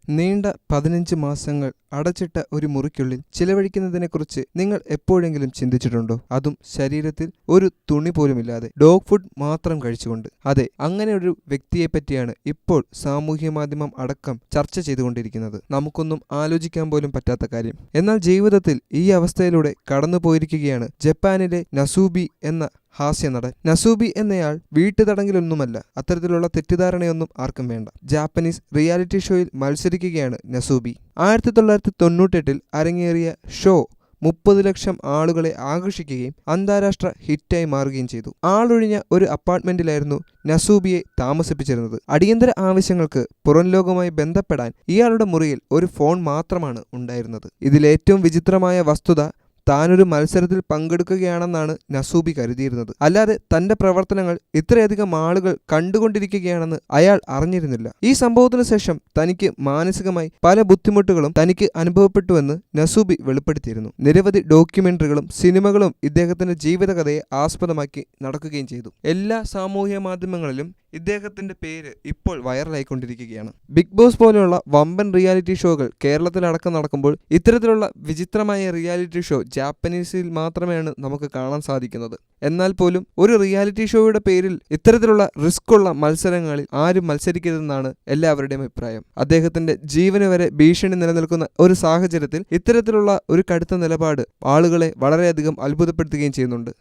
നീണ്ട 15 മാസങ്ങൾ അടച്ചിട്ട ഒരു മുറിക്കുള്ളിൽ ചിലവഴിക്കുന്നതിനെക്കുറിച്ച് നിങ്ങൾ എപ്പോഴെങ്കിലും ചിന്തിച്ചിട്ടുണ്ടോ? അതും ശരീരത്തിൽ ഒരു തുണി പോലുമില്ലാതെ, ഡോഗ് ഫുഡ് മാത്രം കഴിച്ചുകൊണ്ട്. അതെ, അങ്ങനെ ഒരു വ്യക്തിയെ പറ്റിയാണ് ഇപ്പോൾ സാമൂഹ്യ മാധ്യമം അടക്കം ചർച്ച ചെയ്തുകൊണ്ടിരിക്കുന്നത്. നമുക്കൊന്നും ആലോചിക്കാൻ പോലും പറ്റാത്ത കാര്യം. എന്നാൽ ജീവിതത്തിൽ ഈ അവസ്ഥയിലൂടെ കടന്നുപോയിരിക്കുകയാണ് ജപ്പാനിലെ നസൂബി എന്ന ഹാസ്യനടൻ. നസൂബി എന്നയാൾ വീട്ടുതടങ്കിലൊന്നുമല്ല. അത്തരത്തിലുള്ള തെറ്റിദ്ധാരണയൊന്നും ആർക്കും വേണ്ട. ജാപ്പനീസ് റിയാലിറ്റി ഷോയിൽ മത്സരിക്കുകയാണ് നസൂബി. 1998 അരങ്ങേറിയ ഷോ 30 ലക്ഷം ആളുകളെ ആകർഷിക്കുകയും അന്താരാഷ്ട്ര ഹിറ്റായി മാറുകയും ചെയ്തു. ആളൊഴിഞ്ഞ ഒരു അപ്പാർട്ട്മെന്റിലായിരുന്നു നസൂബിയെ താമസിപ്പിച്ചിരുന്നത്. അടിയന്തര ആവശ്യങ്ങൾക്ക് പുറം ലോകവുമായി ബന്ധപ്പെടാൻ ഇയാളുടെ മുറിയിൽ ഒരു ഫോൺ മാത്രമാണ് ഉണ്ടായിരുന്നത്. ഇതിലേറ്റവും വിചിത്രമായ വസ്തുത, താനൊരു മത്സരത്തിൽ പങ്കെടുക്കുകയാണെന്നാണ് നസൂബി കരുതിയിരുന്നത്. അല്ലാതെ തന്റെ പ്രവർത്തനങ്ങൾ ഇത്രയധികം ആളുകൾ കണ്ടുകൊണ്ടിരിക്കുകയാണെന്ന് അയാൾ അറിഞ്ഞിരുന്നില്ല. ഈ സംഭവത്തിനു ശേഷം തനിക്ക് മാനസികമായി പല ബുദ്ധിമുട്ടുകളും തനിക്ക് അനുഭവപ്പെട്ടുവെന്ന് നസൂബി വെളിപ്പെടുത്തിയിരുന്നു. നിരവധി ഡോക്യുമെന്ററികളും സിനിമകളും ഇദ്ദേഹത്തിന്റെ ജീവിതകഥയെ ആസ്പദമാക്കി നടക്കുകയും ചെയ്തു. എല്ലാ സാമൂഹ്യ മാധ്യമങ്ങളിലും ഇദ്ദേഹത്തിന്റെ പേര് ഇപ്പോൾ വൈറലായിക്കൊണ്ടിരിക്കുകയാണ്. ബിഗ് ബോസ് പോലെയുള്ള വമ്പൻ റിയാലിറ്റി ഷോകൾ കേരളത്തിലടക്കം നടക്കുമ്പോൾ ഇത്തരത്തിലുള്ള വിചിത്രമായ റിയാലിറ്റി ഷോ ജാപ്പനീസിൽ മാത്രമേയാണ് നമുക്ക് കാണാൻ സാധിക്കുന്നത്. എന്നാൽ പോലും ഒരു റിയാലിറ്റി ഷോയുടെ പേരിൽ ഇത്തരത്തിലുള്ള റിസ്ക് ഉള്ള മത്സരങ്ങളിൽ ആരും മത്സരിക്കരുതെന്നാണ് എല്ലാവരുടെയും അഭിപ്രായം. അദ്ദേഹത്തിന്റെ ജീവന് വരെ ഭീഷണി നിലനിൽക്കുന്ന ഒരു സാഹചര്യത്തിൽ ഇത്തരത്തിലുള്ള ഒരു കടുത്ത നിലപാട് ആളുകളെ വളരെയധികം അത്ഭുതപ്പെടുത്തുകയും ചെയ്യുന്നുണ്ട്.